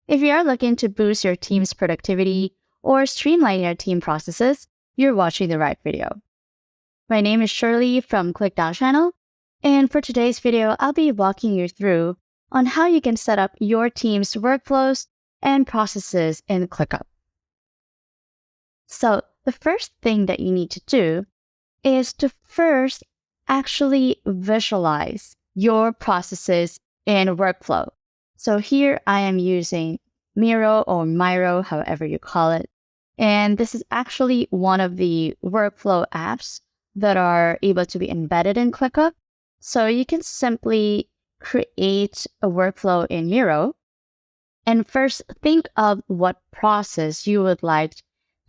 If you are looking to boost your team's productivity or streamline your team processes, you're watching the right video. My name is Shirley from ClickDown channel, and for today's video, I'll be walking you through on how you can set up your team's workflows and processes in ClickUp. So the first thing that you need to do is to first actually visualize your processes in workflow. So here I am using Miro or Miro, however you call it. And this is actually one of the workflow apps that are able to be embedded in ClickUp. So you can simply create a workflow in Miro and first think of what process you would like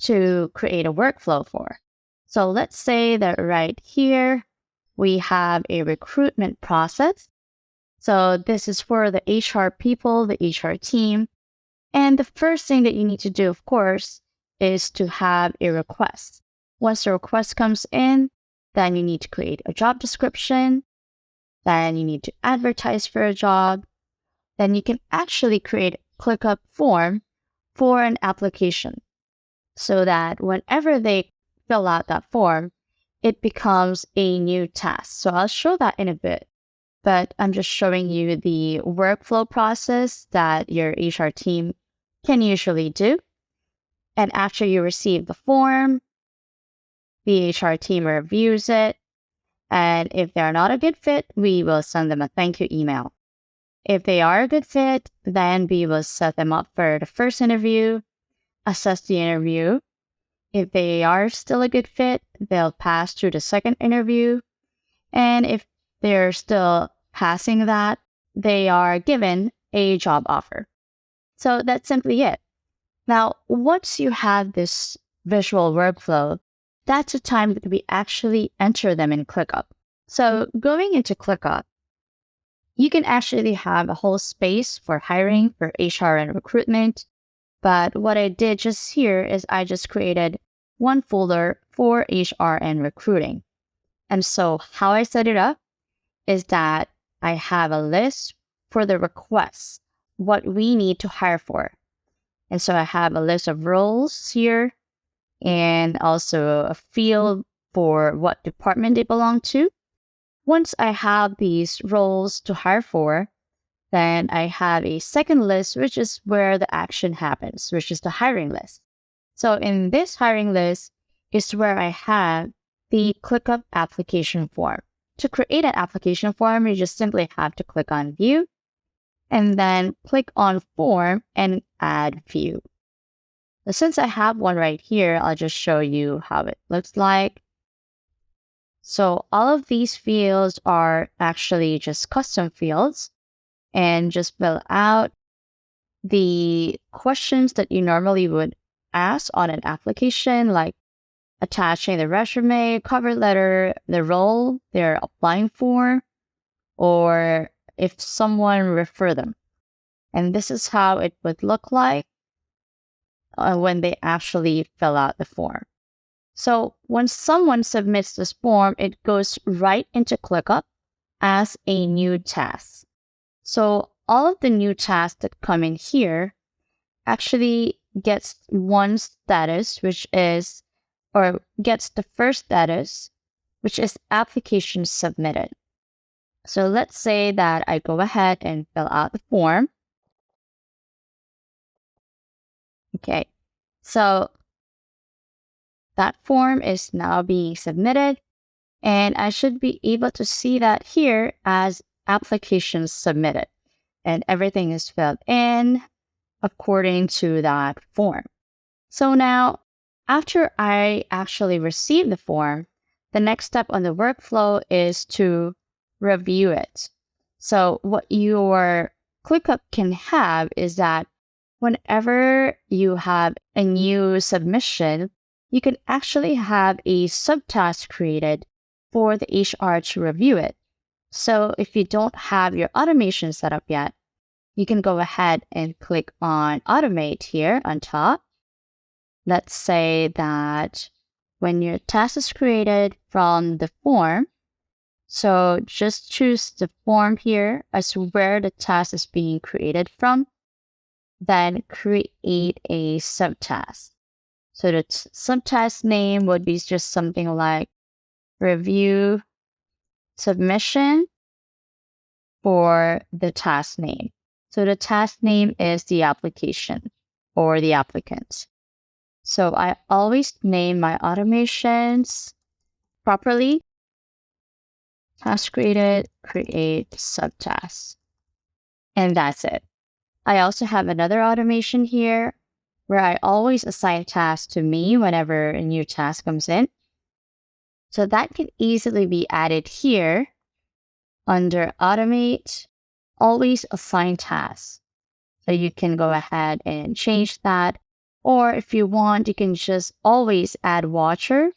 to create a workflow for. So let's say that right here, we have a recruitment process. So this is for the HR people, the HR team. And the first thing that you need to do, of course, is to have a request. Once the request comes in, then you need to create a job description. Then you need to advertise for a job. Then you can actually create a ClickUp form for an application so that whenever they fill out that form, it becomes a new task. So I'll show that in a bit, but I'm just showing you the workflow process that your HR team can usually do. And after you receive the form, the HR team reviews it. And if they're not a good fit, we will send them a thank you email. If they are a good fit, then we will set them up for the first interview, assess the interview. If they are still a good fit, they'll pass through the second interview. And if they're still passing that, they are given a job offer. So that's simply it. Now, once you have this visual workflow, that's the time that we actually enter them in ClickUp. So going into ClickUp, you can actually have a whole space for hiring, for HR and recruitment. But what I did just here is I just created one folder for HR and recruiting. And so how I set it up is that I have a list for the requests, what we need to hire for. And so I have a list of roles here and also a field for what department they belong to. Once I have these roles to hire for, then I have a second list, which is where the action happens, which is the hiring list. So in this hiring list is where I have the ClickUp application form. To create an application form, you just simply have to click on View and then click on Form and add View. Now, since I have one right here, I'll just show you how it looks like. So all of these fields are actually just custom fields, and just fill out the questions that you normally would ask on an application, like attaching the resume, cover letter, the role they're applying for, or if someone referred them. And this is how it would look like when they actually fill out the form. So when someone submits this form, it goes right into ClickUp as a new task. So all of the new tasks that come in here actually gets one status, which is, or gets the first status, which is application submitted. So let's say that I go ahead and fill out the form. Okay, so that form is now being submitted, and I should be able to see that here as applications submitted, and everything is filled in according to that form. So now, after I actually receive the form, the next step on the workflow is to review it. So what your ClickUp can have is that whenever you have a new submission, you can actually have a subtask created for the HR to review it. So if you don't have your automation set up yet, you can go ahead and click on Automate here on top. Let's say that when your task is created from the form, so just choose the form here as where the task is being created from. then create a subtask. So the subtask name would be just something like review submission for the task name. So the task name is the application or the applicant. So I always name my automations properly. Task created, create subtask. And that's it. I also have another automation here where I always assign tasks to me whenever a new task comes in. So that can easily be added here under automate, always assign tasks. So you can go ahead and change that. Or if you want, you can just always add watcher.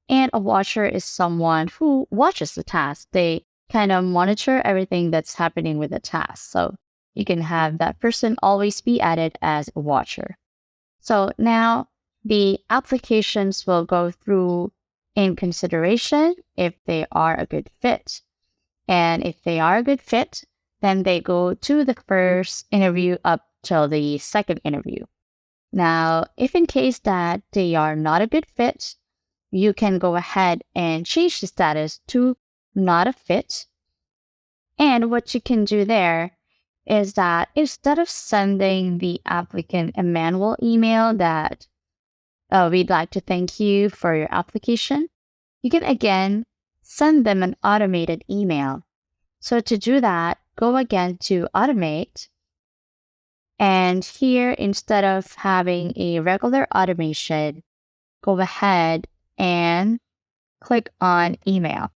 And a watcher is someone who watches the task. They kind of monitor everything that's happening with the task. So you can have that person always be added as a watcher. So now the applications will go through in consideration if they are a good fit. And if they are a good fit, then they go to the first interview up till the second interview. Now, if in case that they are not a good fit, you can go ahead and change the status to not a fit. And what you can do there is that instead of sending the applicant a manual email that we'd like to thank you for your application, you can again send them an automated email. So to do that, go again to automate. And here, instead of having a regular automation, go ahead and click on email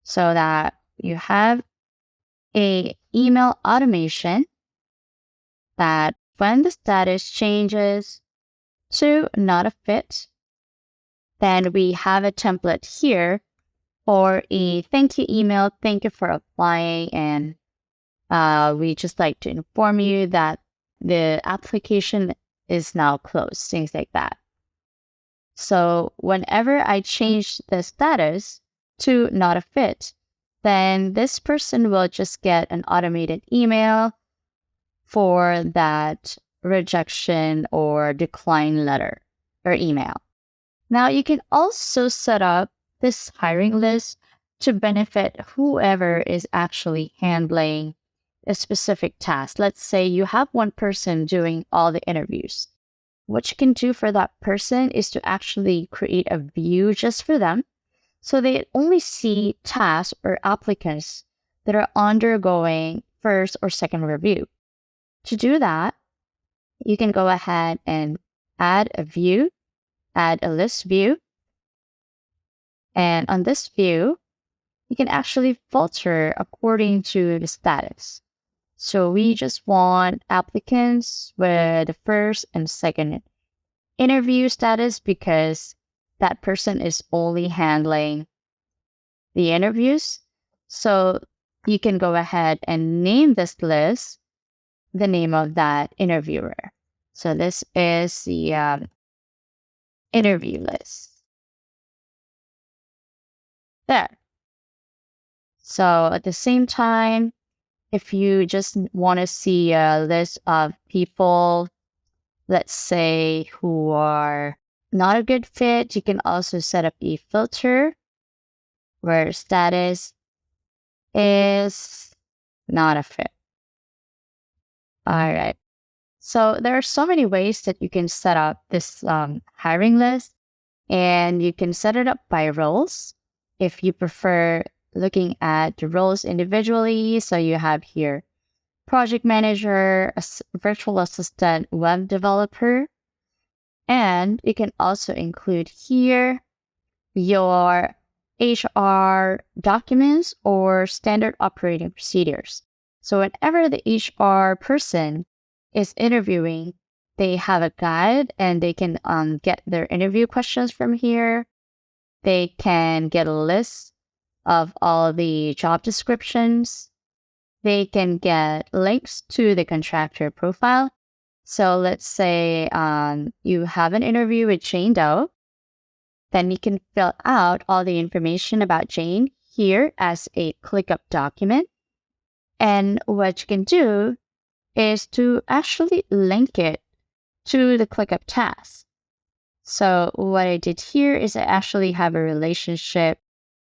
so that you have a email automation that when the status changes to not a fit, then we have a template here for a thank you email. Thank you for applying, and we just like to inform you that the application is now closed, things like that. So whenever I change the status to not a fit, then this person will just get an automated email for that rejection or decline letter or email. Now you can also set up this hiring list to benefit whoever is actually handling a specific task. Let's say you have one person doing all the interviews. What you can do for that person is to actually create a view just for them so they only see tasks or applicants that are undergoing first or second review. To do that, you can go ahead and add a view, add a list view. And on this view, you can actually filter according to the status. So we just want applicants with the first and second interview status because that person is only handling the interviews. So you can go ahead and name this list the name of that interviewer. So this is the interview list. There. So at the same time, if you just want to see a list of people, let's say, who are not a good fit, you can also set up a filter where status is not a fit. All right. So there are so many ways that you can set up this hiring list, and you can set it up by roles if you prefer looking at the roles individually. So you have here project manager, virtual assistant, web developer, and you can also include here your HR documents or standard operating procedures. So whenever the HR person is interviewing, they have a guide and they can get their interview questions from here. They can get a list of all the job descriptions. They can get links to the contractor profile. So let's say you have an interview with Jane Doe. Then you can fill out all the information about Jane here as a ClickUp document. And what you can do is to actually link it to the ClickUp task. So what I did here is I actually have a relationship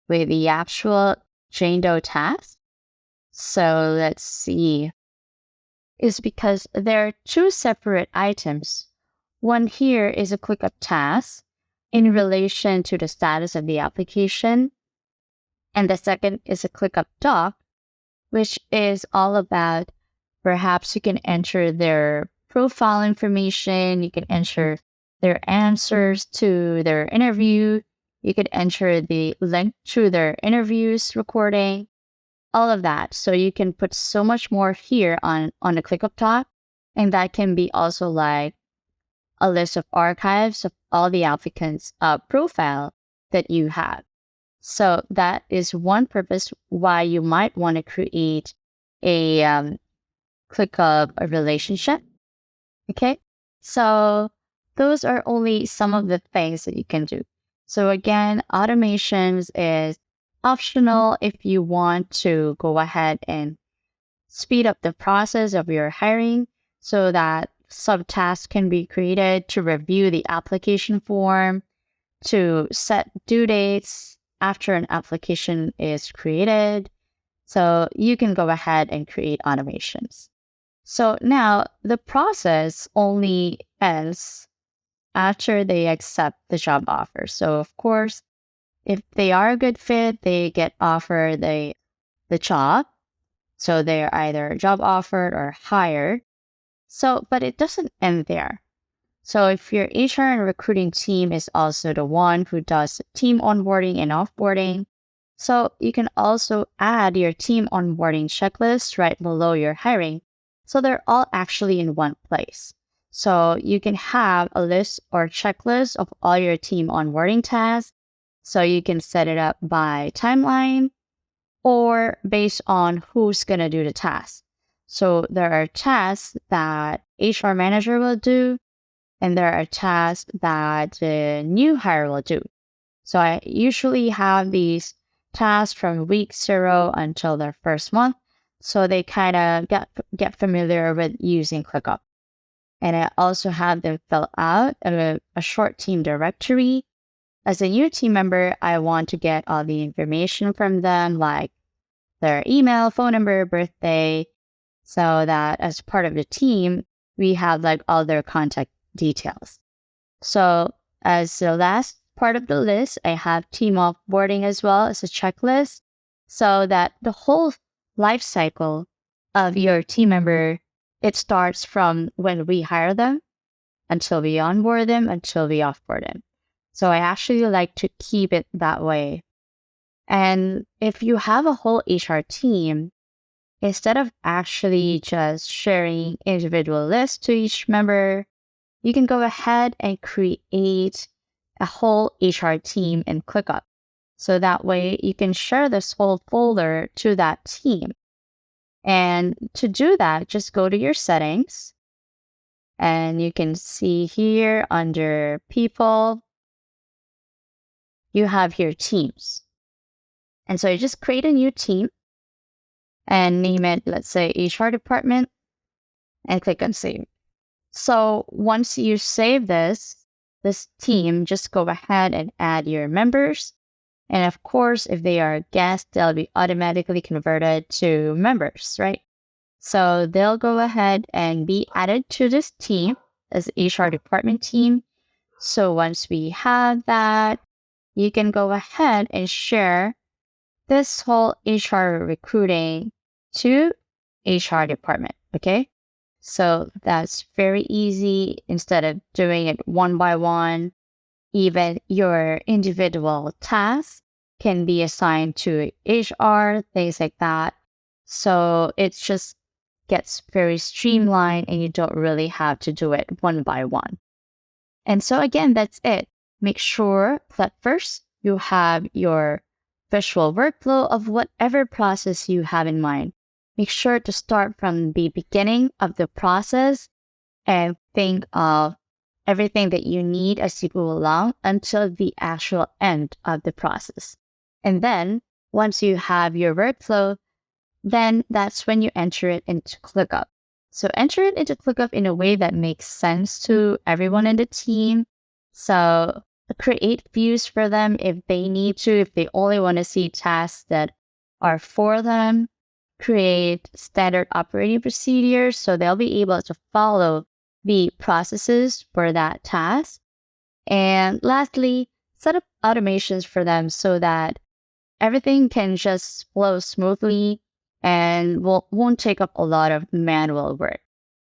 with the actual Jane Doe task. So let's see. It's because there are two separate items. One here is a ClickUp task in relation to the status of the application. And the second is a ClickUp doc, which is all about perhaps you can enter their profile information, you can enter their answers to their interview, you could enter the link to their interviews recording, all of that. So you can put so much more here on the ClickUp doc, and that can be also like a list of archives of all the applicants' profile that you have. So that is one purpose why you might want to create a ClickUp relationship. Okay, so those are only some of the things that you can do. So again, automations is optional if you want to go ahead and speed up the process of your hiring so that subtasks can be created to review the application form, to set due dates after an application is created. So you can go ahead and create automations. So now the process only ends after they accept the job offer. So of course, if they are a good fit, they get offered the job. So they're either job offered or hired. So, but it doesn't end there. So if your HR and recruiting team is also the one who does team onboarding and offboarding, so you can also add your team onboarding checklist right below your hiring. So they're all actually in one place. So you can have a list or checklist of all your team onboarding tasks. So you can set it up by timeline or based on who's going to do the task. So there are tasks that HR manager will do, and there are tasks that the new hire will do. So I usually have these tasks from week 0 until their first month, so they kind of get familiar with using ClickUp. And I also have them fill out a short team directory. As a new team member, I want to get all the information from them, like their email, phone number, birthday, so that as part of the team, we have like all their contact details. So as the last part of the list, I have team offboarding as well as a checklist, so that the whole life cycle of your team member, it starts from when we hire them until we onboard them, until we offboard them. So I actually like to keep it that way. And if you have a whole HR team, instead of actually just sharing individual lists to each member, you can go ahead and create a whole HR team in ClickUp. So that way you can share this whole folder to that team. And to do that, just go to your settings, and you can see here under people, you have here teams. And so you just create a new team and name it, let's say, HR department, and click on save. So once you save this team, just go ahead and add your members. And of course, if they are guests, they'll be automatically converted to members, right? So they'll go ahead and be added to this team as HR department team. So once we have that, you can go ahead and share this whole HR recruiting to HR department, okay? So that's very easy. Instead of doing it one by one, even your individual tasks can be assigned to HR, things like that. So it just gets very streamlined and you don't really have to do it one by one. And so again, that's it. Make sure that first you have your visual workflow of whatever process you have in mind. Make sure to start from the beginning of the process and think of everything that you need as you go along until the actual end of the process. And then once you have your workflow, then that's when you enter it into ClickUp. So enter it into ClickUp in a way that makes sense to everyone in the team. So create views for them if they need to, if they only want to see tasks that are for them. Create standard operating procedures so they'll be able to follow the processes for that task. And lastly, set up automations for them so that everything can just flow smoothly and won't take up a lot of manual work.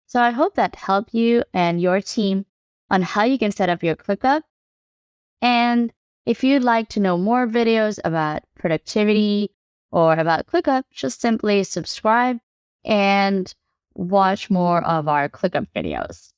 So I hope that helped you and your team on how you can set up your ClickUp. And if you'd like to know more videos about productivity or about ClickUp, just simply subscribe and watch more of our ClickUp videos.